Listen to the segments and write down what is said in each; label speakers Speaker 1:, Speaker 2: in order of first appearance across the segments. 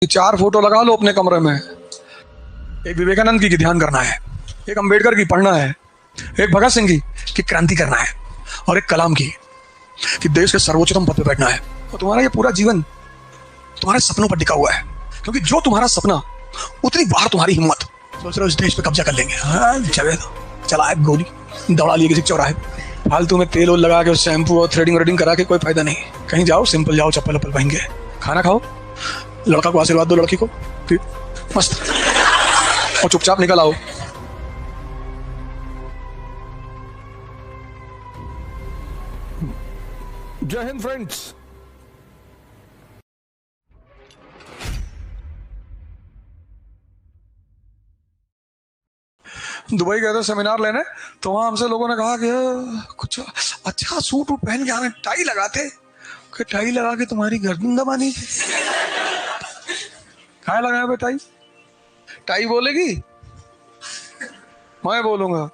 Speaker 1: चार फोटो लगा लो अपने कमरे में। एक विवेकानंद की ध्यान करना है, एक अंबेडकर की पढ़ना है, एक भगत सिंह की क्रांति करना है, और एक कलाम की कि देश के सर्वोच्चतम पद पे बैठना है। और तुम्हारा ये पूरा जीवन तुम्हारे सपनों पर टिका हुआ है, क्योंकि जो तुम्हारा सपना उतनी बार तुम्हारी हिम्मत। सोच रहे हो इस देश पे कब्जा कर लेंगे, हाँ चला है गोली, दौड़ा लिए किसी चौराहे। फालतू में तेल लगा के शैम्पू और थ्रेडिंग व्रेडिंग करा के कोई फायदा नहीं। कहीं जाओ सिंपल जाओ, चप्पल वप्पल पहन के, खाना खाओ, लड़का को आशीर्वाद दो, लड़की को, फिर मस्त और चुपचाप निकल आओ।
Speaker 2: जय हिंद फ्रेंड्स।
Speaker 1: दुबई गए थे सेमिनार लेने, तो वहां हमसे लोगों ने कहा कि कुछ अच्छा सूट वूट पहन के आने, टाई लगाते कि टाई लगा के तुम्हारी गर्दन दबानी थी। कहाँ लगाया बे टाई? टाई बोलेगी, मैं बोलूंगा,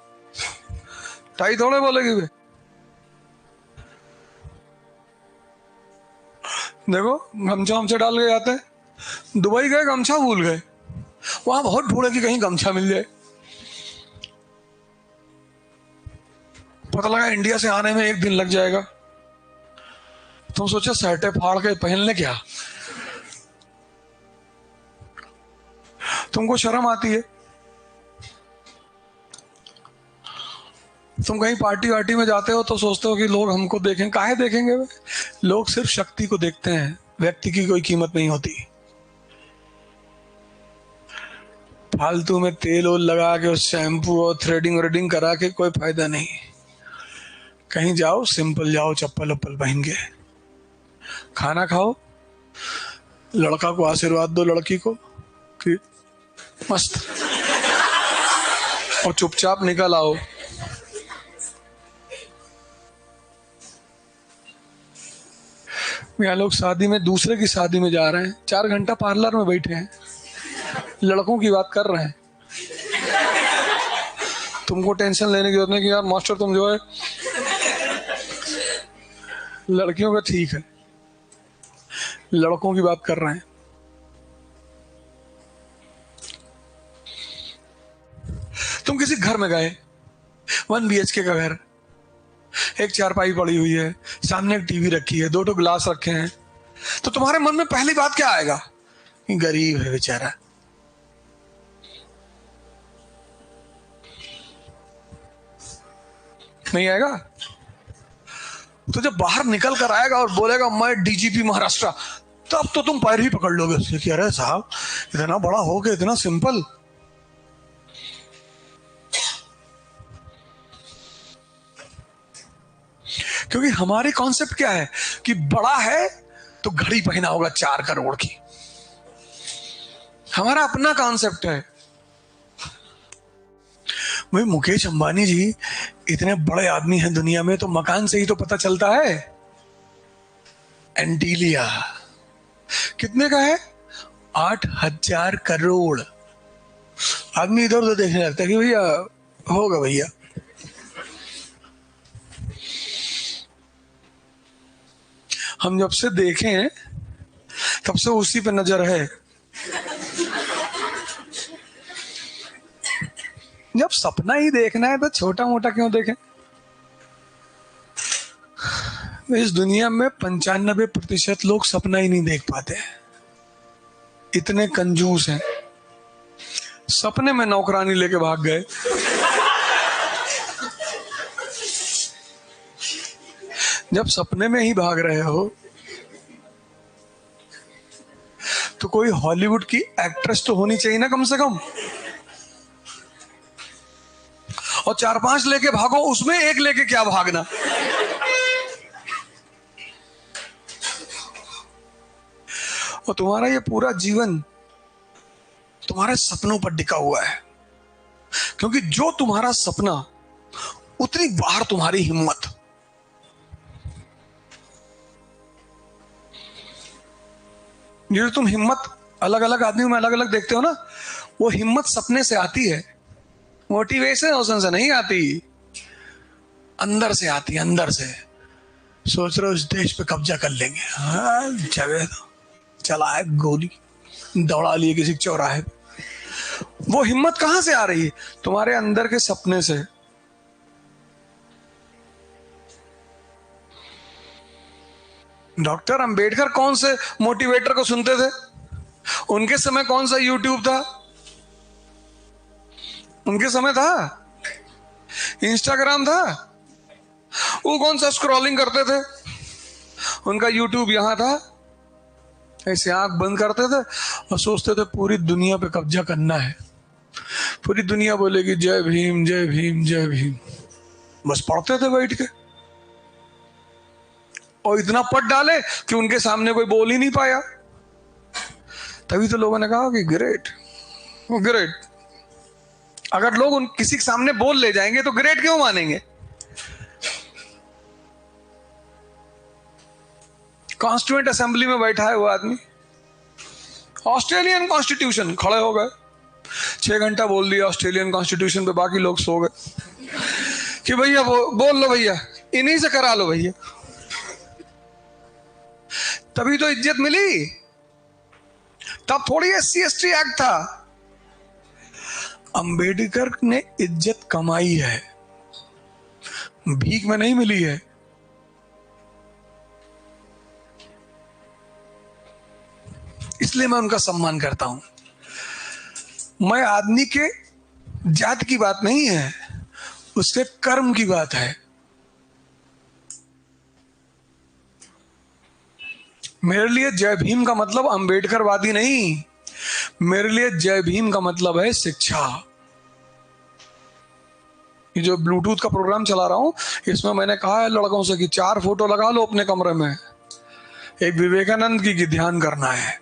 Speaker 1: टाई थोड़े बोलेगी बे। देखो गमछा हमसे डाल के जाते हैं, दुबई गए गमछा भूल गए, वहां बहुत ढूंढे कि कहीं गमछा मिल जाए। पता लगा इंडिया से आने में 1 दिन लग जाएगा। तुम सोचे शर्टें फाड़ के पहन ले क्या? तुमको शर्म आती है? तुम कहीं पार्टी वार्टी में जाते हो तो सोचते हो कि लोग हमको देखें। काहे देखेंगे वे? लोग सिर्फ शक्ति को देखते हैं, व्यक्ति की कोई कीमत नहीं होती। फालतू में तेल ओल लगा के शैम्पू और थ्रेडिंग व्रेडिंग करा के कोई फायदा नहीं। कहीं जाओ सिंपल जाओ, चप्पल वप्पल पहन के, खाना खाओ, लड़का को आशीर्वाद दो, लड़की को, कि मस्त और चुपचाप निकल आओ। यहाँ लोग शादी में, दूसरे की शादी में जा रहे हैं, 4 घंटा पार्लर में बैठे हैं, लड़कों की बात कर रहे हैं। तुमको टेंशन लेने की जरूरत नहीं कि यार मास्टर तुम जो है, लड़कियों का ठीक है, लड़कों की बात कर रहे हैं। तुम किसी घर में गए, 1 BHK का घर, एक चारपाई पड़ी हुई है, सामने एक टीवी रखी है, 2 गिलास रखे हैं, तो तुम्हारे मन में पहली बात क्या आएगा? गरीब है बेचारा। नहीं आएगा? तो जब बाहर निकल कर आएगा और बोलेगा मैं DGP महाराष्ट्र, तब तो तुम पैर ही पकड़ लोगे उसके कि अरे साहब इतना बड़ा हो गया, इतना सिंपल। क्योंकि हमारी कॉन्सेप्ट क्या है कि बड़ा है तो घड़ी पहना होगा 4 करोड़ की। हमारा अपना कॉन्सेप्ट है। भाई मुकेश अंबानी जी इतने बड़े आदमी हैं दुनिया में, तो मकान से ही तो पता चलता है। एंटीलिया कितने का है? 8,000 करोड़। आदमी इधर उधर देखने लगता है कि भैया होगा भैया। हम जब से देखें तब से उसी पे नजर है। जब सपना ही देखना है तो छोटा मोटा क्यों देखें? इस दुनिया में 95% लोग सपना ही नहीं देख पाते, इतने कंजूस हैं। सपने में नौकरानी लेके भाग गए। जब सपने में ही भाग रहे हो तो कोई हॉलीवुड की एक्ट्रेस तो होनी चाहिए ना कम से कम, और 4-5 लेके भागो, उसमें एक लेके क्या भागना? और तुम्हारा ये पूरा जीवन तुम्हारे सपनों पर टिका हुआ है, क्योंकि जो तुम्हारा सपना उतनी बार तुम्हारी हिम्मत। ये तुम हिम्मत अलग अलग आदमियों में अलग अलग देखते हो ना, वो हिम्मत सपने से आती है, मोटिवेशन से नहीं आती, अंदर से आती है, अंदर से। सोच रहे हो इस देश पे कब्जा कर लेंगे, हाँ चला है गोली, दौड़ा लिए किसी चौराहे पे। वो हिम्मत कहां से आ रही है? तुम्हारे अंदर के सपने से। डॉक्टर अंबेडकर कौन से मोटिवेटर को सुनते थे? उनके समय कौन सा यूट्यूब था? उनके समय था इंस्टाग्राम था? वो कौन सा स्क्रॉलिंग करते थे? उनका यूट्यूब यहां था। ऐसे आंख बंद करते थे और सोचते थे पूरी दुनिया पे कब्जा करना है, पूरी दुनिया बोलेगी जय भीम जय भीम जय भीम। बस पढ़ते थे बैठ के, और इतना पढ़ डाले कि उनके सामने कोई बोल ही नहीं पाया। तभी तो लोगों ने कहा कि ग्रेट, वो ग्रेट। अगर लोग उन किसी के सामने बोल ले जाएंगे तो ग्रेट क्यों मानेंगे? कॉन्स्टिट्यूएंट असेंबली में बैठा है वो आदमी, ऑस्ट्रेलियन कॉन्स्टिट्यूशन, खड़े हो गए, 6 घंटा बोल दिया ऑस्ट्रेलियन कॉन्स्टिट्यूशन पे, बाकी लोग सो गए कि भैया बोल लो भैया, इन्हीं से करा लो भैया। तभी तो इज्जत मिली। तब थोड़ी SC/ST एक्ट था। अंबेडकर ने इज्जत कमाई है, भीख में नहीं मिली है। इसलिए मैं उनका सम्मान करता हूं। मैं आदमी के जात की बात नहीं है, उसके कर्म की बात है। मेरे लिए जय भीम का मतलब अंबेडकरवादी नहीं, मेरे लिए जय भीम का मतलब है शिक्षा। ये जो ब्लूटूथ का प्रोग्राम चला रहा हूं, इसमें मैंने कहा है लड़कों से कि 4 फोटो लगा लो अपने कमरे में। एक विवेकानंद की ध्यान करना है।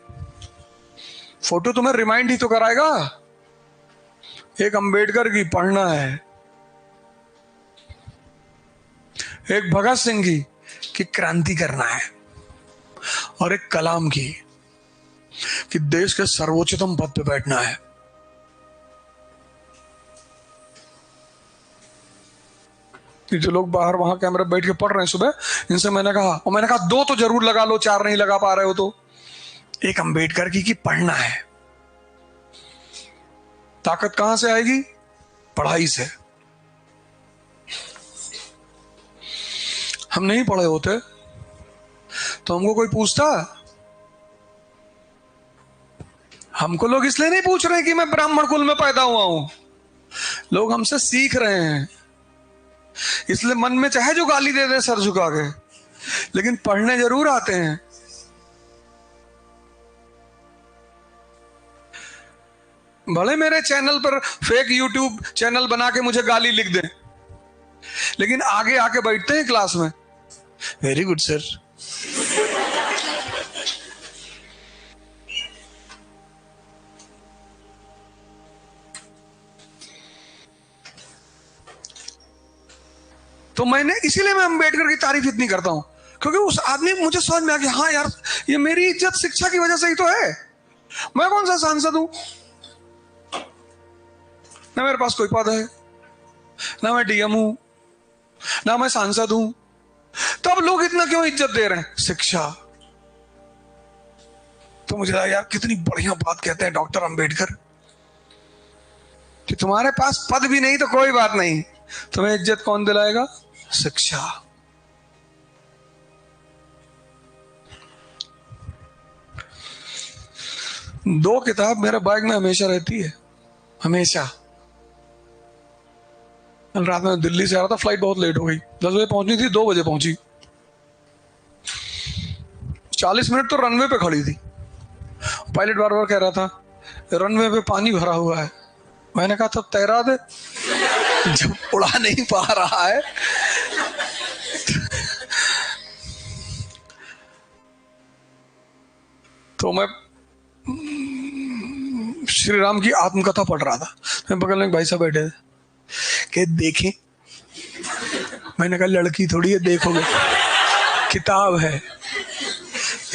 Speaker 1: फोटो तुम्हें रिमाइंड ही तो कराएगा। एक अंबेडकर की पढ़ना है, एक भगत सिंह की क्रांति करना है, और एक कलाम की कि देश के सर्वोच्चतम पद पे बैठना है। जो लोग बाहर वहां कैमरे बैठ के पढ़ रहे हैं सुबह, इनसे मैंने कहा 2 तो जरूर लगा लो, 4 नहीं लगा पा रहे हो तो। एक अंबेडकर की पढ़ना है। ताकत कहां से आएगी? पढ़ाई से। हम नहीं पढ़े होते तो हमको कोई पूछता? हमको लोग इसलिए नहीं पूछ रहे कि मैं ब्राह्मण कुल में पैदा हुआ हूं। लोग हमसे सीख रहे हैं, इसलिए मन में चाहे जो गाली दे दे सर झुका के, लेकिन पढ़ने जरूर आते हैं। भले मेरे चैनल पर फेक यूट्यूब चैनल बना के मुझे गाली लिख दें, लेकिन आगे आके बैठते हैं क्लास में, वेरी गुड सर। तो इसीलिए मैं अंबेडकर की तारीफ इतनी करता हूं, क्योंकि उस आदमी मुझे समझ में आ गया, हाँ यार, ये मेरी इज्जत शिक्षा की वजह से ही तो है। मैं कौन सा सांसद हूं? ना मेरे पास कोई पद है, ना मैं DM हूं, ना मैं सांसद हूं। तब लोग इतना क्यों इज्जत दे रहे हैं? शिक्षा। तो मुझे लगा यार कितनी बढ़िया बात कहते हैं डॉक्टर अंबेडकर कि तुम्हारे पास पद भी नहीं तो कोई बात नहीं, तुम्हें इज्जत कौन दिलाएगा? शिक्षा। दो किताब मेरे बैग में हमेशा रहती है, हमेशा। कल रात में दिल्ली से आ रहा था, फ्लाइट बहुत लेट हो गई, 10 बजे पहुंचनी थी, 2 बजे पहुंची। 40 मिनट तो रनवे पे खड़ी थी। पायलट बार बार कह रहा था रनवे पे पानी भरा हुआ है। मैंने कहा तब तैरा दे, जब उड़ा नहीं पा रहा है। तो मैं श्री राम की आत्मकथा पढ़ रहा था, मैं बगल में एक भाई साहब बैठे थे, कि देखें। मैंने कहा लड़की थोड़ी है देखोगे, किताब है,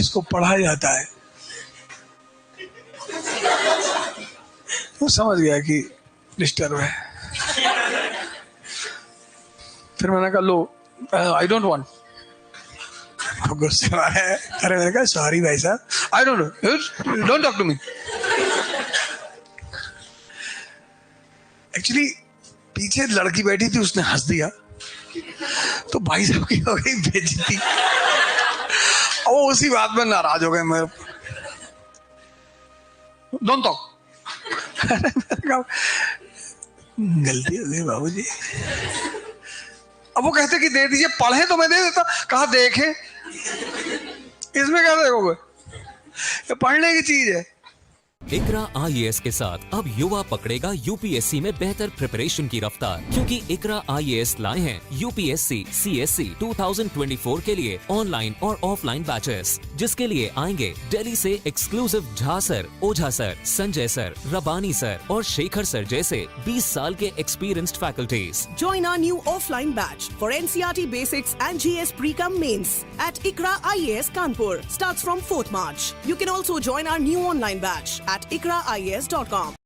Speaker 1: इसको पढ़ा जाता है। तो समझ गया कि डिस्टर्ब है। फिर मैंने कहा लो, आई डोंट वांट। गुस्से में है, अरे मैंने कहा सॉरी भाई साहब, I don't know, don't talk to me. Actually पीछे लड़की बैठी थी, उसने हंस दिया तो भाई साहब की हो गई बेइज्जती। और वो उसी बात में नाराज हो गए। मैं डोंट टॉक। गलती हो गई बाबूजी। अब वो कहते कि दे दीजिए, पढ़े तो मैं दे देता। कहा देखे, इसमें क्या देखोगे, ये पढ़ने की चीज है।
Speaker 2: इकरा आईएएस के साथ अब युवा पकड़ेगा यूपीएससी में बेहतर प्रिपरेशन की रफ्तार, क्योंकि इकरा आईएएस लाए हैं यूपीएससी सीएससी 2024 के लिए ऑनलाइन और ऑफलाइन बैचेस, जिसके लिए आएंगे दिल्ली से एक्सक्लूसिव झा सर, ओझा सर, संजय सर, रबानी सर और शेखर सर जैसे 20 साल के experienced faculties.
Speaker 3: Join our new offline batch for NCERT Basics and GS Pre-Com Mains at ICRA IAS Kanpur. Starts from 4th March. You can also join our new online batch at ikraias.com.